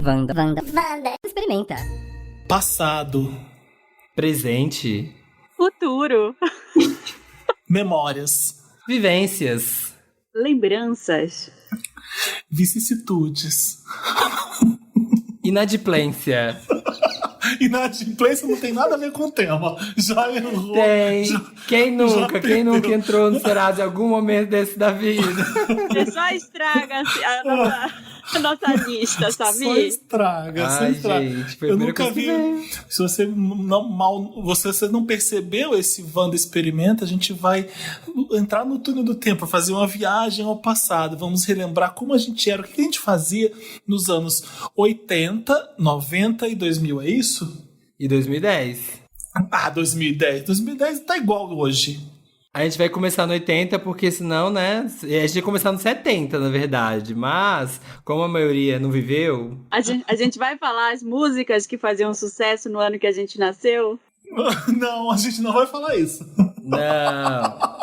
Wanda. Experimenta. Passado. Presente. Futuro. Memórias. Vivências. Lembranças. Vicissitudes. Inadimplência. Inadimplência não tem nada a ver com o tema. Já errou. Tem. Quem nunca perdeu. entrou no Serasa em algum momento desse da vida? Você só estraga a nossa lista, Só sabia? estraga, só Ai, estraga. gente, foi a Eu primeira nunca coisa que vi. veio. Se você não percebeu esse Wanda Experimenta, a gente vai entrar no túnel do tempo, fazer uma viagem ao passado. Vamos relembrar como a gente era, o que a gente fazia nos anos 80, 90 e 2000, é isso? E 2010. 2010. 2010 tá igual hoje. A gente vai começar no 80, porque senão, né? A gente ia começar no 70, na verdade. Mas, como a maioria não viveu. A gente vai falar as músicas que faziam sucesso no ano que a gente nasceu? Não, a gente não vai falar isso. Não.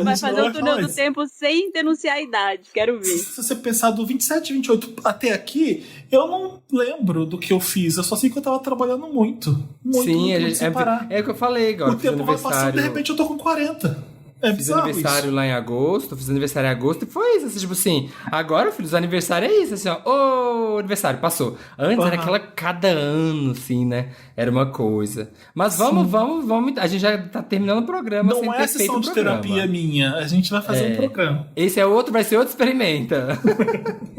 Vai fazer o túnel do tempo sem denunciar a idade, quero ver. Se você pensar do 27, 28 até aqui, eu não lembro do que eu fiz. Eu só sei que eu tava trabalhando muito. Sim, muito sem parar. é o que eu falei agora. O tempo vai passando, de repente eu tô com 40. É Fiz bizarro aniversário isso. lá em agosto, fiz aniversário em agosto e foi isso, assim, tipo assim, agora, filhos, aniversário é isso, assim, ó, ô, aniversário, passou. Antes era aquela cada ano, assim, né, era uma coisa. Mas vamos, a gente já tá terminando o programa sem Não ter é feito sessão o de programa. terapia minha, a gente vai fazer um programa. Esse é outro, vai ser outro experimenta.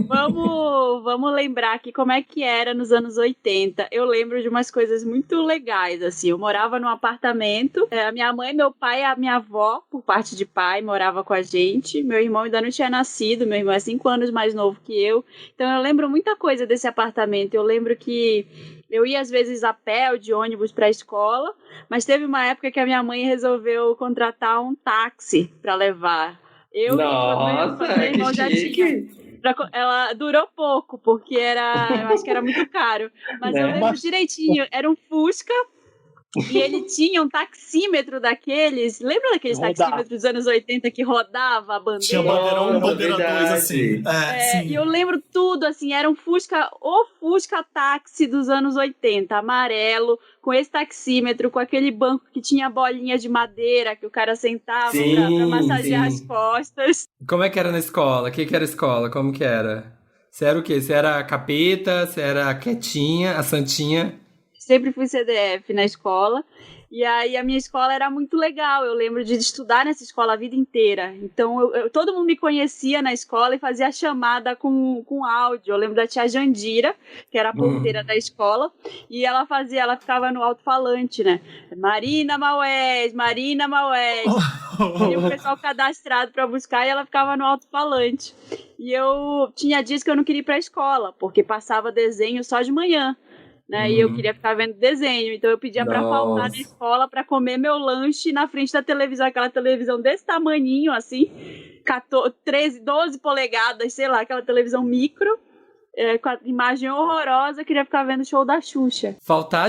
Vamos lembrar aqui como é que era nos anos 80. Eu lembro de umas coisas muito legais, assim. Eu morava num apartamento, a minha mãe, meu pai e a minha avó, por parte de pai, morava com a gente. Meu irmão ainda não tinha nascido, meu irmão é 5 anos mais novo que eu. Então eu lembro muita coisa desse apartamento. Eu lembro que eu ia às vezes a pé ou de ônibus para a escola, mas teve uma época que a minha mãe resolveu contratar um táxi para levar. Nossa, meu irmão que já chique. tinha. Ela durou pouco, porque eu acho que era muito caro. Mas eu lembro direitinho, era um Fusca e ele tinha um taxímetro daqueles. Lembra daqueles taxímetros dos anos 80 que rodava a bandeira? Tinha bandeira 1, bandeira 2, verdade. assim. Sim. E eu lembro tudo, assim, era o Fusca táxi dos anos 80, amarelo, com esse taxímetro, com aquele banco que tinha bolinha de madeira que o cara sentava pra massagear as costas. Como é que era na escola? O que era a escola? Como que era? Você era o quê? Você era a capeta? Você era a quietinha, a santinha? Sempre fui CDF na escola. E aí a minha escola era muito legal. Eu lembro de estudar nessa escola a vida inteira. Então todo mundo me conhecia na escola e fazia chamada com áudio. Eu lembro da tia Jandira, que era a porteira da escola, e ela ficava no alto-falante, né? Marina Maués. E o pessoal cadastrado para buscar e ela ficava no alto-falante. E eu tinha dias que eu não queria ir para a escola, porque passava desenho só de manhã. Né? E eu queria ficar vendo desenho, então eu pedia pra faltar na escola pra comer meu lanche na frente da televisão, aquela televisão desse tamaninho, assim, 12 polegadas, sei lá, aquela televisão micro, com a imagem horrorosa, eu queria ficar vendo o show da Xuxa. Faltar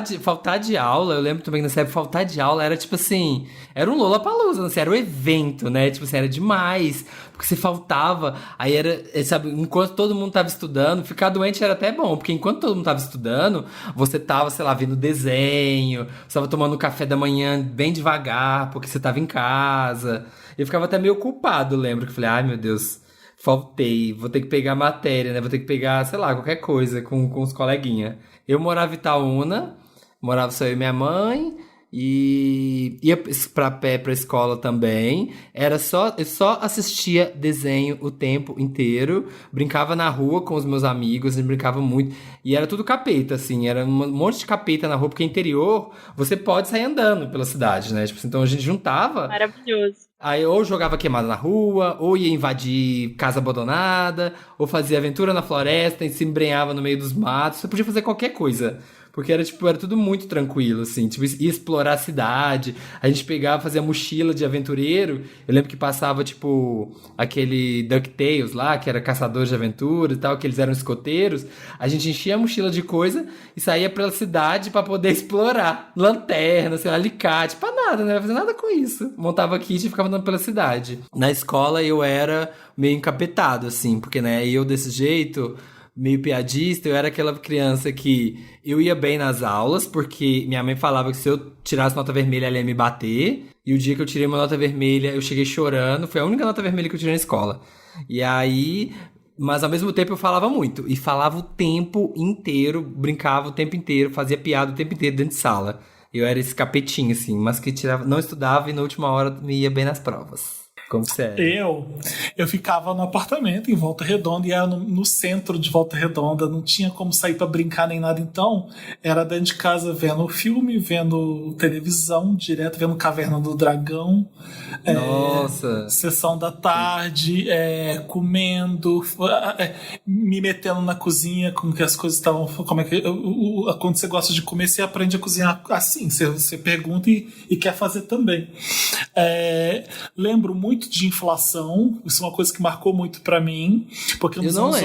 de aula, eu lembro também que nessa época, faltar de aula era tipo assim, era um Lollapalooza, assim, era um evento, né, tipo assim, era demais, porque você faltava, aí era, sabe, enquanto todo mundo tava estudando, ficar doente era até bom, porque enquanto todo mundo tava estudando, você tava, sei lá, vendo desenho, você tava tomando café da manhã bem devagar, porque você tava em casa, eu ficava até meio culpado, lembro, que eu falei, ai meu Deus, faltei, vou ter que pegar matéria, né? Vou ter que pegar, sei lá, qualquer coisa com os coleguinhas. Eu morava em Itaúna, morava só eu e minha mãe, e ia pra pé pra escola também. Eu só assistia desenho o tempo inteiro, brincava na rua com os meus amigos, a gente brincava muito, e era tudo capeta, assim, era um monte de capeta na rua, porque interior você pode sair andando pela cidade, né? Tipo, então a gente juntava. Maravilhoso. Aí ou jogava queimada na rua, ou ia invadir casa abandonada, ou fazia aventura na floresta e se embrenhava no meio dos matos. Você podia fazer qualquer coisa. Porque era tudo muito tranquilo, assim. Tipo, ia explorar a cidade. A gente pegava, fazia mochila de aventureiro. Eu lembro que passava, tipo, aquele DuckTales lá, que era caçadores de aventura e tal, que eles eram escoteiros. A gente enchia a mochila de coisa e saía pela cidade pra poder explorar. Lanterna, sei lá, alicate, pra nada, né? Não ia fazer nada com isso. Montava kit e ficava andando pela cidade. Na escola eu era meio encapetado, assim, porque, né, eu desse jeito, meio piadista, eu era aquela criança que eu ia bem nas aulas, porque minha mãe falava que se eu tirasse nota vermelha, ela ia me bater. E o dia que eu tirei uma nota vermelha, eu cheguei chorando. Foi a única nota vermelha que eu tirei na escola. E aí... Mas ao mesmo tempo eu falava muito. E falava o tempo inteiro, brincava o tempo inteiro, fazia piada o tempo inteiro dentro de sala. Eu era esse capetinho, assim, mas que tirava, não estudava e na última hora me ia bem nas provas. Como que você é? Eu ficava no apartamento em Volta Redonda e era no centro de Volta Redonda, não tinha como sair pra brincar nem nada, então era dentro de casa vendo filme, vendo televisão, direto vendo Caverna do Dragão. Nossa! Sessão da tarde, comendo, me metendo na cozinha, como que as coisas estavam. Como é que. Quando você gosta de comer, você aprende a cozinhar assim. Você pergunta e quer fazer também. Lembro muito de inflação, isso é uma coisa que marcou muito pra mim, porque nos anos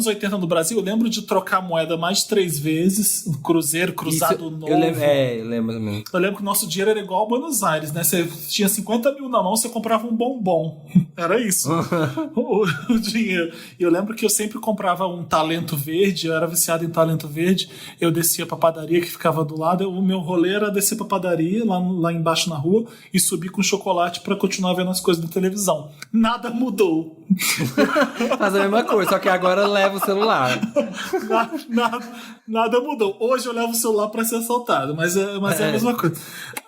80 no Brasil, eu lembro de trocar moeda mais de 3 vezes, um cruzeiro, cruzado novo. Eu lembro também. Eu lembro que o nosso dinheiro era igual a Buenos Aires, né? Você tinha 50 mil na mão, você comprava um bombom. Era isso. o dinheiro. E eu lembro que eu sempre comprava um talento verde, eu era viciado em talento verde, eu descia pra padaria que ficava do lado, o meu rolê era descer pra padaria, lá embaixo na rua, e subir com chocolate pra continuar vendo as coisas da televisão. Nada mudou. Faz a mesma coisa, só que agora leva o celular. Nada mudou. Hoje eu levo o celular pra ser assaltado, mas é a mesma coisa.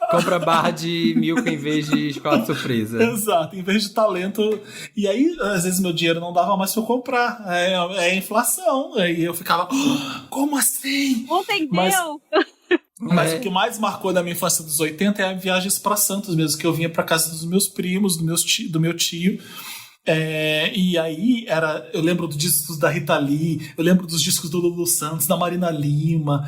Compra barra de Milka em vez de chocolate surpresa. Exato, em vez de talento. E aí, às vezes, meu dinheiro não dava mais pra eu comprar. É inflação. Aí eu ficava, como assim? Não entendeu? Mas o que mais marcou da minha infância dos 80 é viagens pra Santos mesmo, que eu vinha pra casa dos meus primos, do meu tio. E aí eu lembro dos discos da Rita Lee, eu lembro dos discos do Lulu Santos, da Marina Lima,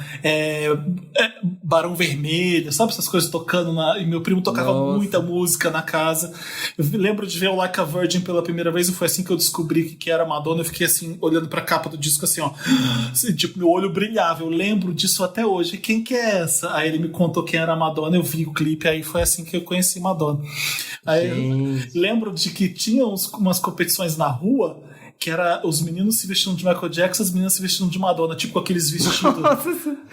Barão Vermelho, sabe essas coisas tocando e meu primo tocava muita música na casa. Eu lembro de ver o Like a Virgin pela primeira vez e foi assim que eu descobri que era Madonna. Eu fiquei assim, olhando pra capa do disco assim, ó, tipo, meu olho brilhava. Eu lembro disso até hoje. Quem que é essa? Aí ele me contou quem era a Madonna, eu vi o clipe, aí foi assim que eu conheci Madonna. Aí eu lembro de que tinha umas competições na rua que era os meninos se vestindo de Michael Jackson, as meninas se vestindo de Madonna, tipo aqueles vestidos.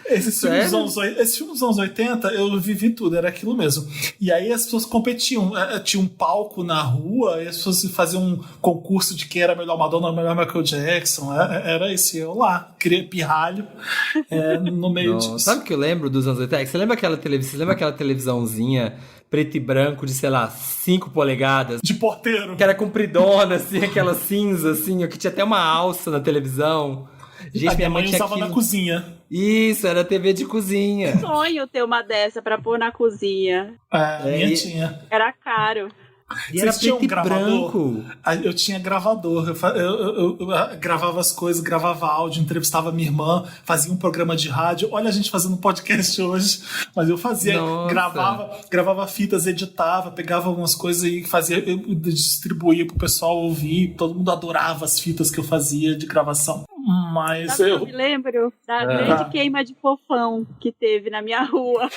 Esse filme dos anos 80, eu vivi tudo, era aquilo mesmo. E aí as pessoas competiam, tinha um palco na rua, e as pessoas faziam um concurso de quem era melhor Madonna ou melhor Michael Jackson. Era esse, eu lá, criei pirralho no meio disso. Sabe o que eu lembro dos anos 80? Você lembra aquela televisãozinha preto e branco de, sei lá, 5 polegadas? De porteiro. Que era compridona, assim, aquela cinza, assim, que tinha até uma alça na televisão. Gente, minha mãe usava na cozinha. Isso, era TV de cozinha. Sonho ter uma dessa pra pôr na cozinha. Minha tinha. Era caro. E era preto e branco. Eu tinha gravador. Eu gravava as coisas, gravava áudio, entrevistava minha irmã, fazia um programa de rádio. Olha a gente fazendo podcast hoje. Mas eu fazia, gravava fitas, editava, pegava algumas coisas e fazia, eu distribuía pro pessoal ouvir. Todo mundo adorava as fitas que eu fazia de gravação. Mas eu me lembro da grande queima de fofão que teve na minha rua.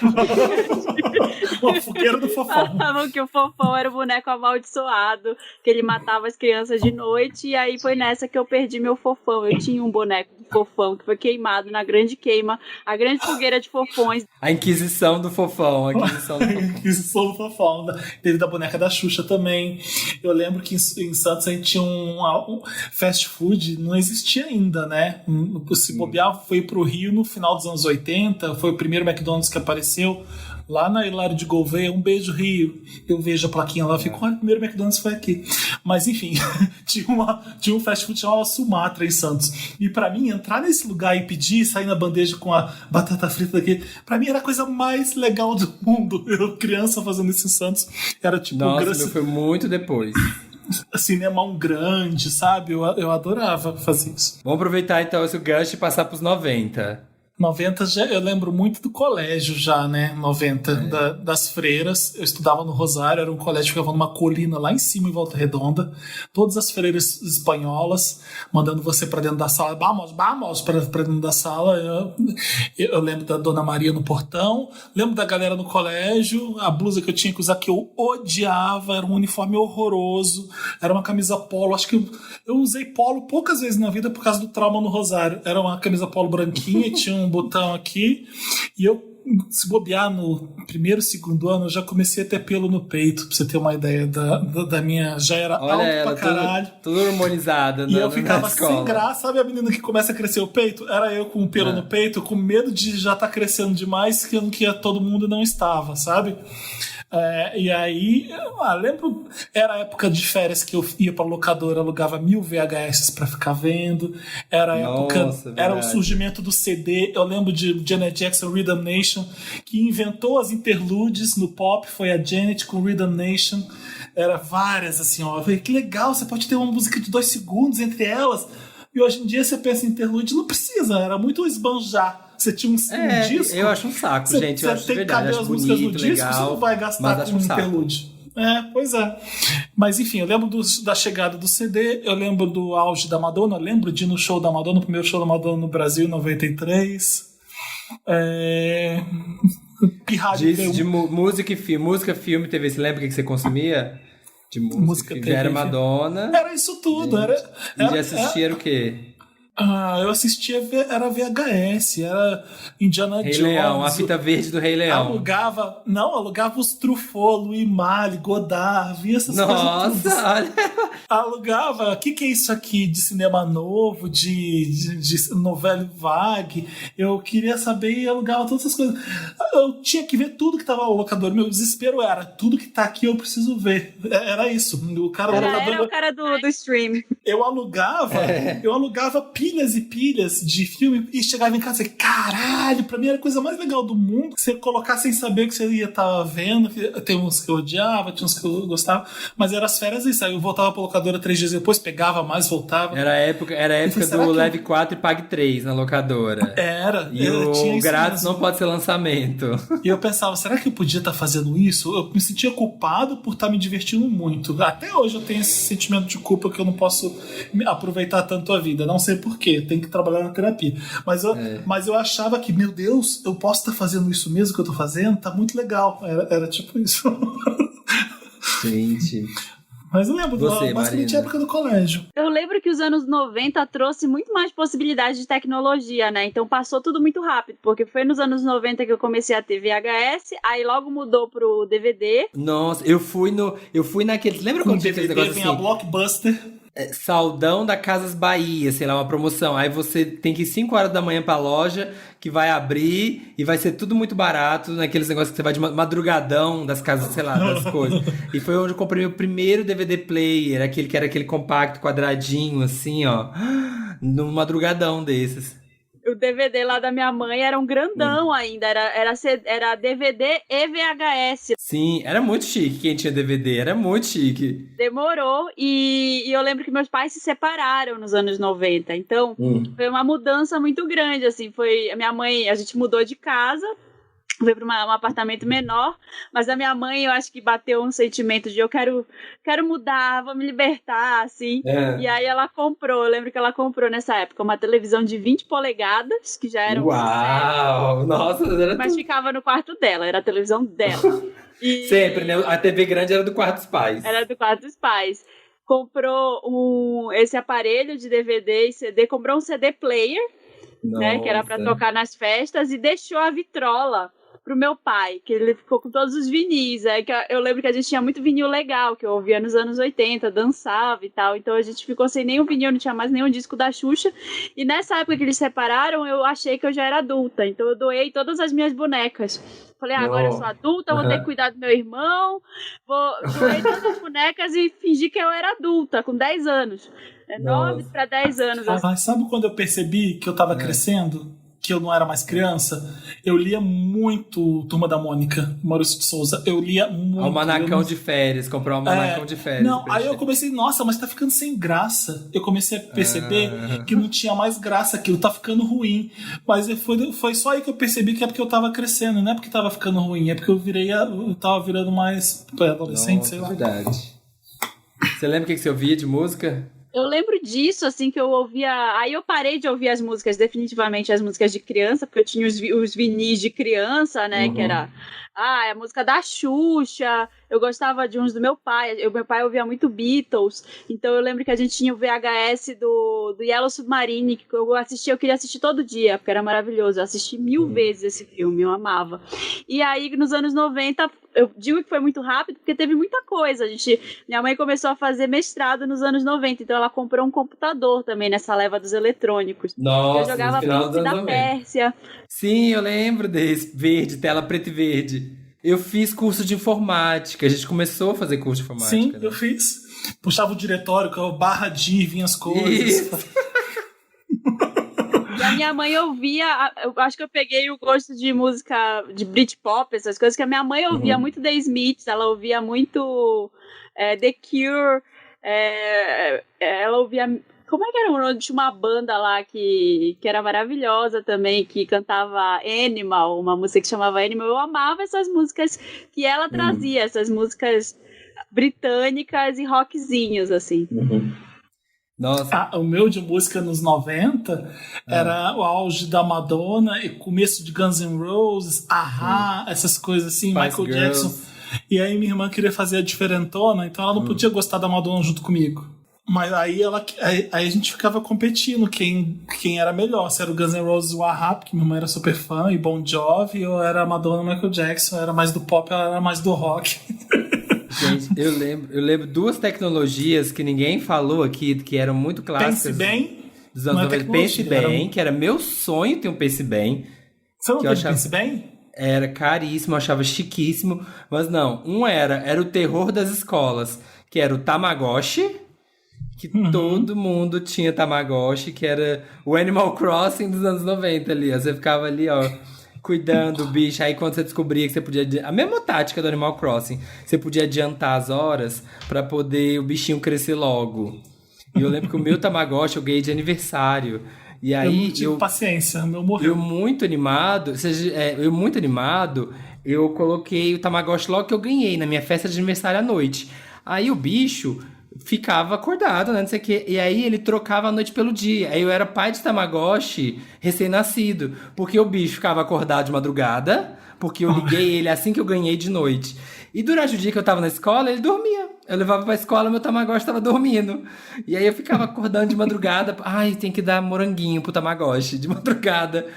O fogueiro do fofão. Falavam que o fofão era o boneco amaldiçoado, que ele matava as crianças de noite, e aí foi nessa que eu perdi meu fofão. Eu tinha um boneco de fofão que foi queimado na grande queima, a grande fogueira de fofões. A Inquisição do Fofão. Inquisição do Fofão. Teve da boneca da Xuxa também. Eu lembro que em Santos a gente tinha um fast food, não existia ainda, né? Se bobear, foi pro Rio no final dos anos 80, foi o primeiro McDonald's que apareceu lá na Hilário de Gouveia. Um beijo, Rio. Eu vejo a plaquinha lá, fico, olha, o primeiro McDonald's foi aqui. Mas enfim, tinha um fast food chamado Sumatra em Santos. E pra mim, entrar nesse lugar e pedir, sair na bandeja com a batata frita daqui, pra mim era a coisa mais legal do mundo. Eu, criança, fazendo isso em Santos, era tipo... Nossa, foi muito depois. Cinemão grande, sabe? Eu adorava fazer isso. Vamos aproveitar então esse gancho e passar pros 90. 90 já, eu lembro muito do colégio já, né? 90, das freiras. Eu estudava no Rosário, era um colégio que ficava numa colina lá em cima, em Volta Redonda. Todas as freiras espanholas mandando você pra dentro da sala. Vamos, pra dentro da sala. Eu lembro da Dona Maria no portão. Lembro da galera no colégio. A blusa que eu tinha que usar, que eu odiava. Era um uniforme horroroso. Era uma camisa polo. Acho que eu usei polo poucas vezes na vida por causa do trauma no Rosário. Era uma camisa polo branquinha, tinha um botão aqui, e eu, se bobear no primeiro, segundo ano, eu já comecei a ter pelo no peito, pra você ter uma ideia da minha... Já era alto pra caralho. Tudo hormonizada, né? E eu ficava sem graça. Sabe a menina que começa a crescer o peito? Era eu com o pelo no peito, com medo de já estar crescendo demais, que todo mundo não estava, sabe? E aí, lembro, era a época de férias que eu ia pra locadora, alugava 1000 VHS pra ficar vendo. Era a época, era o surgimento do CD. Eu lembro de Janet Jackson, Rhythm Nation, que inventou as interludes no pop, foi a Janet com Rhythm Nation. Era várias, assim, ó. Eu falei, que legal, você pode ter uma música de 2 segundos entre elas. E hoje em dia você pensa em interlude, não precisa, era muito esbanjar. Você tinha um disco. Eu acho um saco, gente. Eu acho você tem que verdade. caber as músicas no disco, você não vai gastar com um interlude. Pois é. Mas enfim, eu lembro da chegada do CD, eu lembro do auge da Madonna, eu lembro de ir no show da Madonna, o primeiro show da Madonna no Brasil em 93. De música, filme, TV, você lembra o que você consumia? De música, TV, já era Madonna. Era isso tudo. E de assistir era o quê? Eu assistia, era VHS, era Indiana Jones. Rei Leão, a fita verde do Rei Leão. Alugava os Truffaut, Louis Malle, Godard, via essas coisas. Nossa, olha. Alugava, o que é isso aqui de cinema novo, de novela vague? Eu queria saber e alugava todas essas coisas. Eu tinha que ver tudo que tava no locador. Meu desespero era, tudo que tá aqui eu preciso ver. Era isso. O cara era o cara do stream. Eu alugava pilhas e pilhas de filme e chegava em casa e caralho, pra mim era a coisa mais legal do mundo. Você colocar sem saber o que você ia estar vendo. Tem uns que eu odiava, tinha uns que eu gostava, mas era as férias isso. Aí eu voltava pra locadora 3 dias depois, pegava mais, voltava. Era a época do Leve 4 e Pague 3 na locadora. E o grátis não pode ser lançamento. E eu pensava, será que eu podia estar fazendo isso? Eu me sentia culpado por estar me divertindo muito. Até hoje eu tenho esse sentimento de culpa que eu não posso aproveitar tanto a vida. Não sei por quê, tem que trabalhar na terapia. Mas eu achava que, meu Deus, eu posso estar fazendo isso mesmo que eu tô fazendo? Tá muito legal. Era tipo isso. Gente... Mas eu lembro basicamente a época do colégio. Eu lembro que os anos 90 trouxe muito mais possibilidades de tecnologia, né? Então passou tudo muito rápido, porque foi nos anos 90 que eu comecei a ter VHS, aí logo mudou pro DVD. Nossa, eu fui naquele... Lembra quando tinha aquele negócio assim? A Blockbuster. Saldão da Casas Bahia, sei lá, uma promoção. Aí você tem que ir 5 horas da manhã pra loja, que vai abrir e vai ser tudo muito barato, naqueles negócios que você vai de madrugadão das casas, sei lá, das coisas. E foi onde eu comprei meu primeiro DVD player, aquele que era aquele compacto quadradinho, assim, ó, num madrugadão desses. O DVD lá da minha mãe era um grandão ainda, era DVD e VHS. Sim, era muito chique quem tinha DVD, era muito chique. Demorou, e eu lembro que meus pais se separaram nos anos 90, então foi uma mudança muito grande, assim, a minha mãe, a gente mudou de casa, foi para um apartamento menor, mas a minha mãe, eu acho que bateu um sentimento de eu quero mudar, vou me libertar, assim. E aí ela comprou, eu lembro que ela comprou nessa época uma televisão de 20 polegadas, que já era um Uau! Nossa, mas ficava no quarto dela, era a televisão dela. Sempre, né? A TV grande era do quarto dos pais. Era do quarto dos pais. Comprou esse aparelho de DVD e CD, comprou um CD player, né, que era para tocar nas festas, e deixou a vitrola pro meu pai, que ele ficou com todos os vinis. Eu lembro que a gente tinha muito vinil legal, que eu ouvia nos anos 80, dançava e tal, então a gente ficou sem nenhum vinil, não tinha mais nenhum disco da Xuxa, e nessa época que eles separaram, eu achei que eu já era adulta, então eu doei todas as minhas bonecas. Falei, agora eu sou adulta, vou ter que cuidar do meu irmão, doei todas as bonecas e fingi que eu era adulta, com 10 anos. 9 para 10 anos. Mas sabe quando eu percebi que eu tava crescendo? que eu não era mais criança, eu lia muito Turma da Mônica, Maurício de Souza. Eu lia muito. Almanacão de férias, comprou um almanacão de férias. Não, aí eu comecei, nossa, mas tá ficando sem graça. Eu comecei a perceber que não tinha mais graça aquilo, tá ficando ruim. Mas foi só aí que eu percebi que é porque eu tava crescendo, não é porque tava ficando ruim, é porque eu tava virando mais adolescente, sei lá. Verdade. Você lembra o que você ouvia de música? Eu lembro disso, assim, que eu ouvia... Aí eu parei de ouvir as músicas, definitivamente as músicas de criança, porque eu tinha os vinis de criança, né, que era... a música da Xuxa, eu gostava de uns do meu pai, meu pai ouvia muito Beatles, então eu lembro que a gente tinha o VHS do Yellow Submarine, que eu queria assistir todo dia, porque era maravilhoso, eu assisti 1000 vezes esse filme, eu amava. E aí, nos anos 90, eu digo que foi muito rápido, porque teve muita coisa, minha mãe começou a fazer mestrado nos anos 90, então ela comprou um computador também nessa leva dos eletrônicos. Nossa, eu jogava Príncipe da Pérsia. Sim, eu lembro desse, verde, tela preto e verde. Eu fiz curso de informática, a gente começou a fazer curso de informática. Sim, né? eu fiz. Puxava o diretório, com a barra de vinha as coisas. Isso. E a minha mãe ouvia, eu acho que eu peguei o gosto de música de Britpop, essas coisas, que a minha mãe ouvia muito The Smiths, ela ouvia muito The Cure, ela ouvia... Como é que era o nome? Tinha uma banda lá que era maravilhosa também, que cantava Animal, uma música que chamava Animal. Eu amava essas músicas que ela trazia, essas músicas britânicas e rockzinhos, assim. Nossa. O meu de música nos 90 era o auge da Madonna e começo de Guns N' Roses, essas coisas assim, Spice Michael Girls. Jackson. E aí minha irmã queria fazer a diferentona, então ela não podia gostar da Madonna junto comigo. Mas aí a gente ficava competindo quem era melhor. Se era o Guns N' Roses e o A-Ha, porque minha mãe era super fã, e Bon Jovi, ou era a Madonna e Michael Jackson, era mais do pop, ela era mais do rock. Gente, eu lembro duas tecnologias que ninguém falou aqui, que eram muito clássicas. Pense Bem. Dos anos 90. Pense Bem, que era meu sonho ter um Pense Bem. Você não teve Pense Bem? Era caríssimo, eu achava chiquíssimo. Mas não, era o terror das escolas, que era o Tamagotchi, que todo mundo tinha Tamagotchi, que era o Animal Crossing dos anos 90 ali, ó. Você ficava ali, ó, cuidando do bicho. Aí quando você descobria que você podia... A mesma tática do Animal Crossing. Você podia adiantar as horas pra poder o bichinho crescer logo. E eu lembro que o meu Tamagotchi eu ganhei de aniversário. E aí eu não tive paciência, o meu morreu. Eu muito animado, eu coloquei o Tamagotchi logo que eu ganhei, na minha festa de aniversário à noite. Aí o bicho ficava acordado, né, não sei o quê. E aí ele trocava a noite pelo dia. Aí eu era pai de Tamagotchi recém-nascido. Porque o bicho ficava acordado de madrugada, porque eu liguei ele assim que eu ganhei de noite. E durante o dia que eu tava na escola, ele dormia. Eu levava pra escola, meu Tamagotchi tava dormindo. E aí eu ficava acordando de madrugada. Ai, tem que dar moranguinho pro Tamagotchi de madrugada.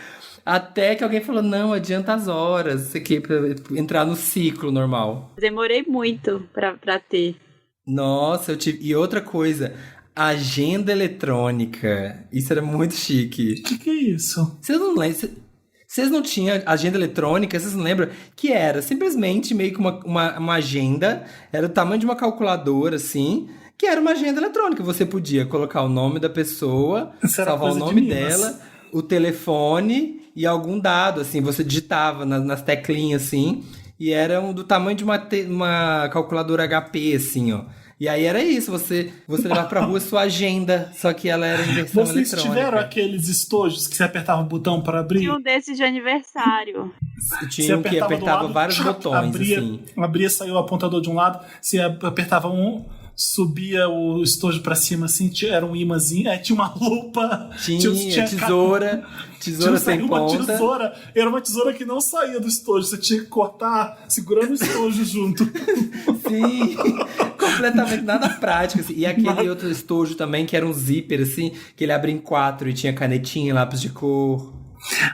Até que alguém falou, não, adianta as horas. Isso aqui, pra entrar no ciclo normal. Demorei muito pra ter. Nossa, eu tive... E outra coisa, agenda eletrônica. Isso era muito chique. O que é isso? Vocês não lembram? Vocês não tinham agenda eletrônica? Vocês não lembram? Que era simplesmente meio que uma agenda. Era o tamanho de uma calculadora, assim. Que era uma agenda eletrônica. Você podia colocar o nome da pessoa, salvar o nome dela, o telefone e algum dado, assim. Você digitava nas teclinhas, assim. E era do tamanho de uma calculadora HP, assim, ó. E aí era isso, você levava pra rua sua agenda, só que ela era em versão eletrônica. Vocês tiveram aqueles estojos que você apertava o botão para abrir? Tinha um desses de aniversário. Tinha um que apertava vários botões, assim. Abria, saiu o apontador de um lado, você apertava um, subia o estojo pra cima, assim, era um imãzinho, tinha uma lupa. Tinha tesoura sem ponta. Era uma tesoura que não saía do estojo, você tinha que cortar segurando o estojo junto. Sim, completamente nada prático, assim. E aquele outro estojo também, que era um zíper, assim, que ele abria em 4 e tinha canetinha, lápis de cor.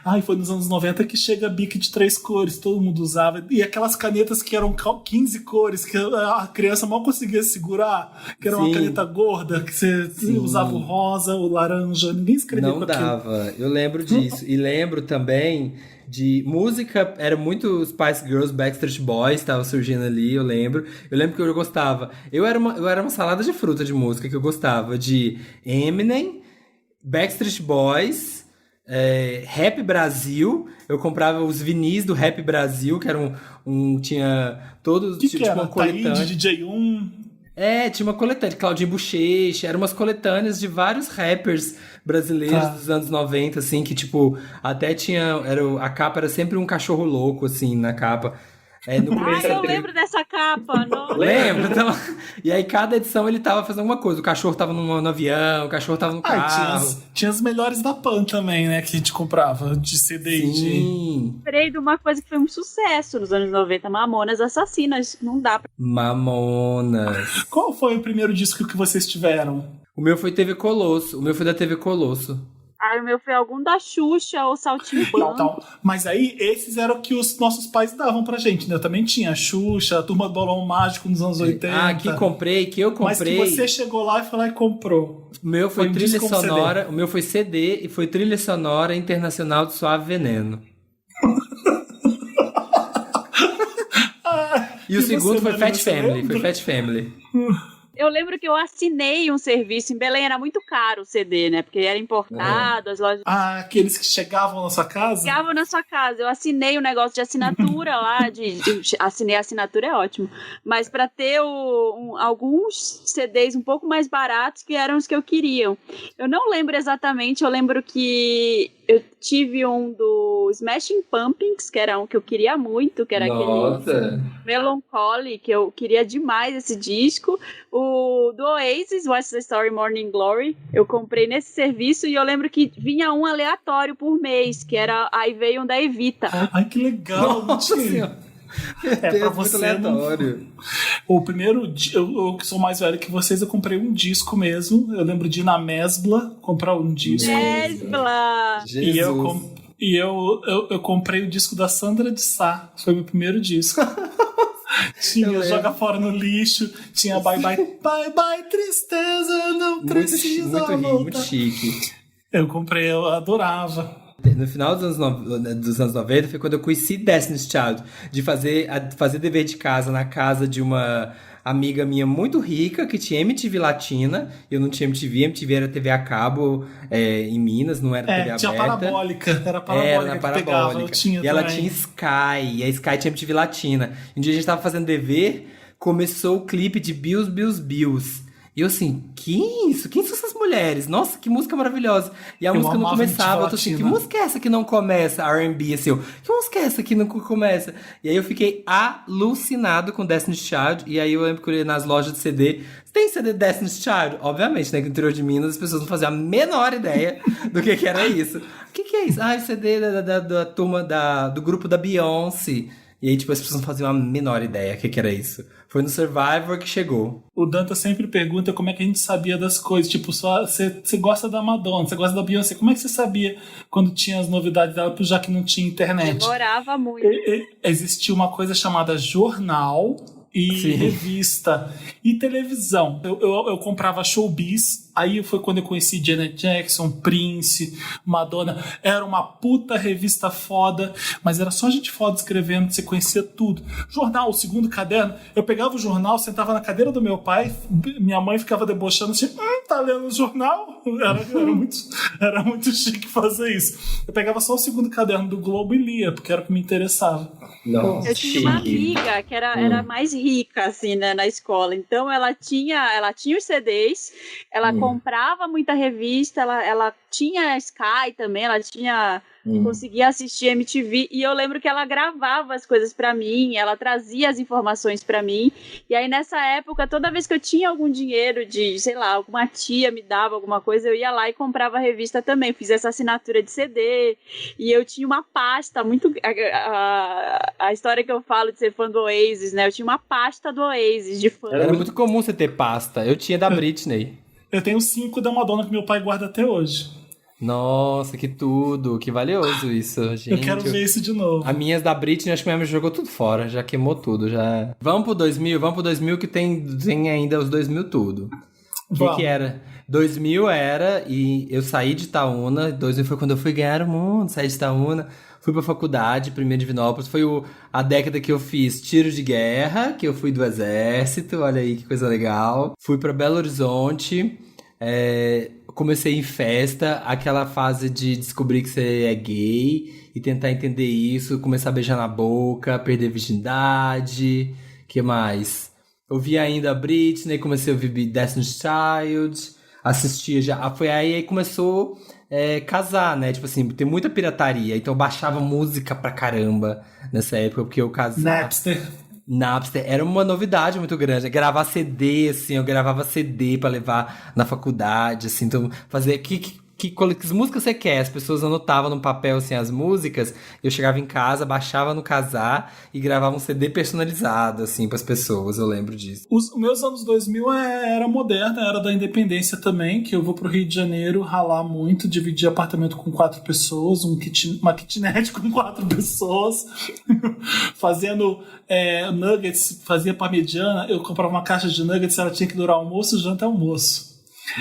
Ai, foi nos anos 90 que chega a Bic de 3 cores, todo mundo usava. E aquelas canetas que eram 15 cores, que a criança mal conseguia segurar, que era uma caneta gorda, que você usava o rosa, o laranja, ninguém escrevia com aquilo. Não dava, eu lembro disso. E lembro também de música, era muito Spice Girls, Backstreet Boys, tava surgindo ali, eu lembro. Eu lembro que eu gostava. Eu era uma salada de fruta de música que eu gostava de Eminem, Backstreet Boys, Rap Brasil. Eu comprava os vinis do Rap Brasil, que eram tinha todos, Que tipo era? uma coletânea. Taíde, DJ1. Tinha uma coletânea, Claudinho Buchecha, eram umas coletâneas de vários rappers brasileiros Tá. dos anos 90, assim, que tipo, até tinha, a capa era sempre um cachorro louco, assim, na capa. No começo Eu lembro dessa capa. Não. Lembra? Então, e aí cada edição ele tava fazendo alguma coisa. O cachorro tava no avião, o cachorro tava no carro. Tinha as melhores da Pan também, né? Que a gente comprava de CD e de... Sim. Lembrei de uma coisa que foi um sucesso nos anos 90, Mamonas Assassinas. Não dá pra... Mamonas. Qual foi o primeiro disco que vocês tiveram? O meu foi TV Colosso. O meu foi da TV Colosso. O meu foi algum da Xuxa ou Saltinho Branco. Então, mas aí, esses eram que os nossos pais davam pra gente, né? Eu também tinha a Xuxa, a Turma do Balão Mágico nos anos 80. Que eu comprei. Mas que você chegou lá e foi lá e comprou. O meu foi trilha disco ou sonora. CD? O meu foi CD e foi trilha sonora internacional do Suave Veneno. E o segundo foi Fat Family. Foi Fat Family. Eu lembro que eu assinei um serviço em Belém, era muito caro o CD, né? Porque era importado, as lojas... Aqueles que chegavam na sua casa? Chegavam na sua casa. Eu assinei um negócio de assinatura lá, assinei a assinatura, é ótimo. Mas para ter alguns CDs um pouco mais baratos, que eram os que eu queria. Eu não lembro exatamente, eu lembro que eu tive um do Smashing Pumpkins, que era um que eu queria muito, que era aquele Melancholy, que eu queria demais esse disco. O do Oasis, What's the Story Morning Glory, eu comprei nesse serviço e eu lembro que vinha um aleatório por mês, que era, aí veio um da Evita. Ai, que legal! Nossa Senhora. Pra você aleatório. O primeiro, eu que sou mais velho que vocês, eu comprei um disco mesmo. Eu lembro de ir na Mesbla comprar um disco. Mesbla! Jesus. E eu comprei o disco da Sandra de Sá. Foi meu primeiro disco. Tinha Joga Fora no Lixo, tinha Bye Bye, Bye Bye Tristeza, não precisa voltar. Muito chique. Eu comprei, eu adorava. No final dos anos 90 foi quando eu conheci Destiny's Child, de fazer dever de casa na casa de uma amiga minha muito rica que tinha MTV Latina. Eu não tinha MTV era TV a cabo em Minas, não era TV aberta. Tinha parabólica, era parabólica. Era na parabólica. Eu tinha e ela também. tinha Sky, e a Sky tinha MTV Latina. Um dia a gente tava fazendo dever, começou o clipe de Bills, Bills, Bills. E eu assim, que isso? Quem são essas mulheres? Nossa, que música maravilhosa. E a música não começava, eu tô assim, que música é essa que não começa? R&B, assim, que música é essa que não começa? E aí eu fiquei alucinado com Destiny's Child, e aí eu lembro que eu ia nas lojas de CD, tem CD Destiny's Child? Obviamente, né, que no interior de Minas as pessoas não faziam a menor ideia do que era isso. O que é isso? O CD da turma do grupo da Beyoncé. E aí, tipo, as pessoas não faziam a menor ideia do que era isso. Foi no Survivor que chegou. O Danta sempre pergunta como é que a gente sabia das coisas. Tipo, você gosta da Madonna, você gosta da Beyoncé. Como é que você sabia quando tinha as novidades dela, já que não tinha internet? Demorava muito. Existia uma coisa chamada jornal e Sim. revista e televisão. Eu comprava Showbiz. Aí foi quando eu conheci Janet Jackson, Prince, Madonna. Era uma puta revista foda, mas era só gente foda escrevendo, você conhecia tudo. Jornal, o segundo caderno, eu pegava o jornal, sentava na cadeira do meu pai, minha mãe ficava debochando assim, tá lendo o jornal? Era muito chique fazer isso. Eu pegava só o segundo caderno do Globo e lia, porque era o que me interessava. Nossa, Eu tinha uma amiga que era mais rica, assim, né, na escola. Então ela tinha os CDs, ela comprava muita revista, ela tinha Sky também, ela tinha... conseguia assistir MTV, e eu lembro que ela gravava as coisas pra mim, ela trazia as informações pra mim, e aí nessa época, toda vez que eu tinha algum dinheiro de, sei lá, alguma tia me dava alguma coisa, eu ia lá e comprava a revista também, fiz essa assinatura de CD, e eu tinha uma pasta muito... A história que eu falo de ser fã do Oasis, né, eu tinha uma pasta do Oasis, de fã. Era muito comum você ter pasta. Eu tinha da Britney. Eu tenho 5 da Madonna que meu pai guarda até hoje. Nossa, que tudo. Que valioso isso, gente. Eu quero ver isso de novo. As minhas da Britney, acho que minha mãe jogou tudo fora. Já queimou tudo, já... Vamos pro 2000 que tem ainda os 2000 tudo. O que era? 2000 era, e eu saí de Itaúna, 2000 foi quando eu fui ganhar o mundo, saí de Itaúna, fui pra faculdade, primeiro de Divinópolis, foi a década que eu fiz tiro de guerra, que eu fui do exército, olha aí que coisa legal. Fui pra Belo Horizonte, comecei em festa, aquela fase de descobrir que você é gay e tentar entender isso, começar a beijar na boca, perder virgindade, que mais? Eu vi ainda a Britney, comecei a ouvir Destiny's Child, assistia já, foi aí começou casar, né, tipo assim, tem muita pirataria, então eu baixava música pra caramba nessa época, porque eu casava. Napster era uma novidade muito grande. Gravar CD, assim, eu gravava CD pra levar na faculdade, assim, então fazer que músicas você quer? As pessoas anotavam no papel, assim, as músicas, eu chegava em casa, baixava no Casar e gravava um CD personalizado, assim, pras pessoas, eu lembro disso. Os meus anos 2000 era moderna, era da independência também, que eu vou pro Rio de Janeiro ralar muito, dividir apartamento com 4 pessoas, uma kitnet com 4 pessoas, fazendo nuggets, fazia parmegiana, eu comprava uma caixa de nuggets, ela tinha que durar almoço, janta e almoço.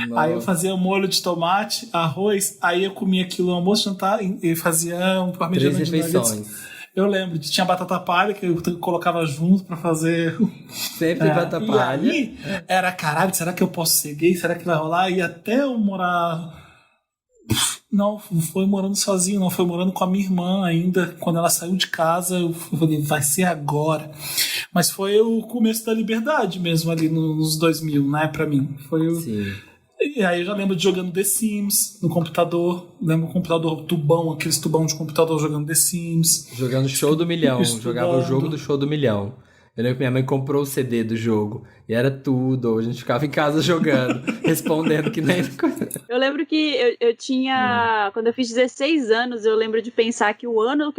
Nossa. Aí eu fazia molho de tomate, arroz, aí eu comia aquilo no almoço, jantar e fazia um parmegiana de nuggets. Eu lembro, tinha batata palha que eu colocava junto pra fazer. Sempre batata palha. E aí era, caralho, será que eu posso ser gay? Será que vai rolar? E até eu morar... Não, foi morando sozinho, não. Foi morando com a minha irmã ainda. Quando ela saiu de casa, eu falei, vai ser agora. Mas foi o começo da liberdade mesmo ali nos 2000, né, pra mim. Foi o... Sim. E aí eu já lembro de jogando The Sims no computador. Lembro o computador tubão, aqueles tubão de computador jogando The Sims. Jogando Show do Milhão. Jogava o jogo do Show do Milhão. Eu lembro que minha mãe comprou o CD do jogo. E era tudo. A gente ficava em casa jogando, respondendo que nem coisa. Eu lembro que eu tinha... Quando eu fiz 16 anos, eu lembro de pensar que o ano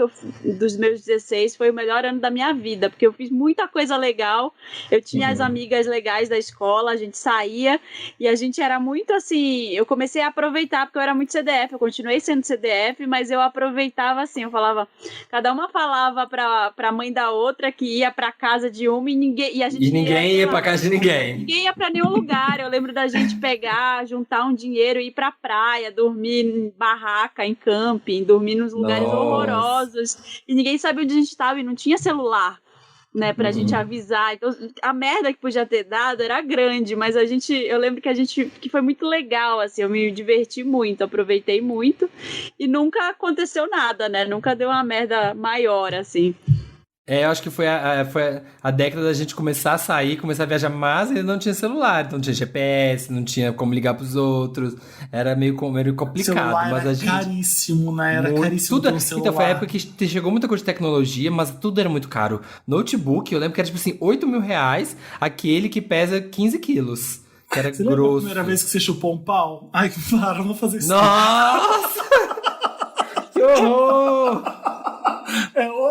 dos meus 16 foi o melhor ano da minha vida. Porque eu fiz muita coisa legal. Eu tinha as amigas legais da escola, a gente saía. E a gente era muito assim... Eu comecei a aproveitar, porque eu era muito CDF. Eu continuei sendo CDF, mas eu aproveitava assim. Eu falava... Cada uma falava pra mãe da outra que ia pra casa de uma e ninguém ia pra casa de ninguém. Ninguém ia pra nenhum lugar. Eu lembro da gente pegar, juntar um dinheiro, ir pra praia, dormir em barraca, em camping, dormir nos lugares horrorosos. E ninguém sabia onde a gente estava e não tinha celular, né, pra gente avisar. Então, a merda que podia ter dado era grande, mas eu lembro que foi muito legal, assim, eu me diverti muito, aproveitei muito e nunca aconteceu nada, né? Nunca deu uma merda maior, assim. Eu acho que foi a década da gente começar a sair, começar a viajar, mas ainda não tinha celular, então não tinha GPS, não tinha como ligar pros outros, era meio complicado. Celular mas era a gente... caríssimo, né? Era caríssimo ter um celular. Então foi a época que chegou muita coisa de tecnologia, mas tudo era muito caro. Notebook, eu lembro que era tipo assim, 8 mil reais, aquele que pesa 15 quilos. Que era você grosso. Lembra a primeira vez que você chupou um pau? Ai, claro, não fazer isso. Nossa! Que horror!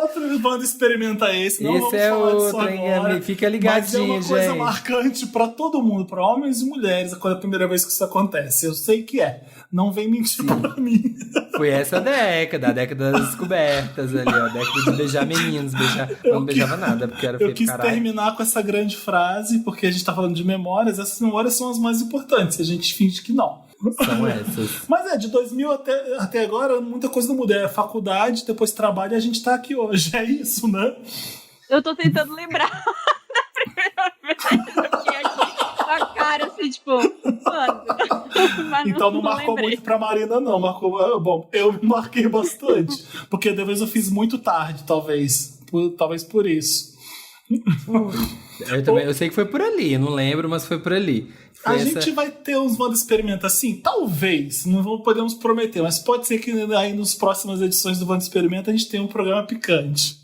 Outro bando experimenta esse. Não esse vamos falar disso agora. Fica ligadinho, gente. Mas é uma coisa marcante pra todo mundo, pra homens e mulheres, quando é a primeira vez que isso acontece. Eu sei que é. Não vem mentir pra mim. Foi essa década, a década das descobertas ali, ó. A década de beijar meninos. Eu não beijava nada, porque era feio Eu quis caralho. terminar com essa grande frase, porque a gente tá falando de memórias. Essas memórias são as mais importantes. A gente finge que não. São essas. Mas de 2000 até agora, muita coisa não muda. É faculdade, depois trabalho e a gente tá aqui hoje. É isso, né? Eu tô tentando lembrar da primeira vez que eu tinha aqui a cara, assim, tipo, quando? Então não marcou muito pra Marina, não. Bom, eu marquei bastante. Porque depois eu fiz muito tarde, talvez. Talvez por isso. Eu sei que foi por ali, não lembro, mas foi por ali. A gente vai ter uns Wanda Experimenta assim? Talvez, não podemos prometer, mas pode ser que aí nas próximas edições do Wanda Experimenta a gente tenha um programa picante.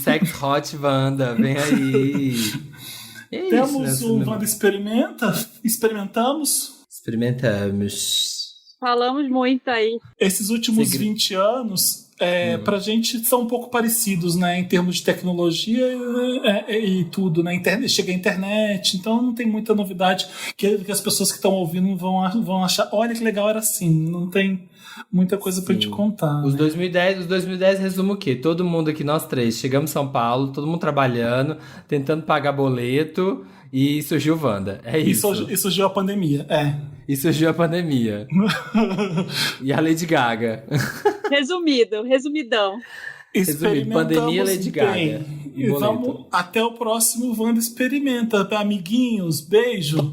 Sex Hot Wanda, vem aí. Temos um Wanda Experimenta? Experimentamos. Falamos muito aí. Esses últimos 20 anos... pra gente são um pouco parecidos, né, em termos de tecnologia e tudo, né, chega a internet, então não tem muita novidade que as pessoas que estão ouvindo vão achar, olha que legal, era assim, não tem muita coisa pra gente contar. Os 2010 resumo o quê? Todo mundo aqui, nós três, chegamos em São Paulo, todo mundo trabalhando, tentando pagar boleto e surgiu Wanda, é isso. E surgiu a pandemia, E surgiu a pandemia. E a Lady Gaga. Resumidão. Pandemia, Lady Gaga. E vamos até o próximo Wanda Experimenta. Amiguinhos, beijo.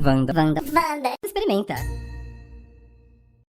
Wanda. Experimenta.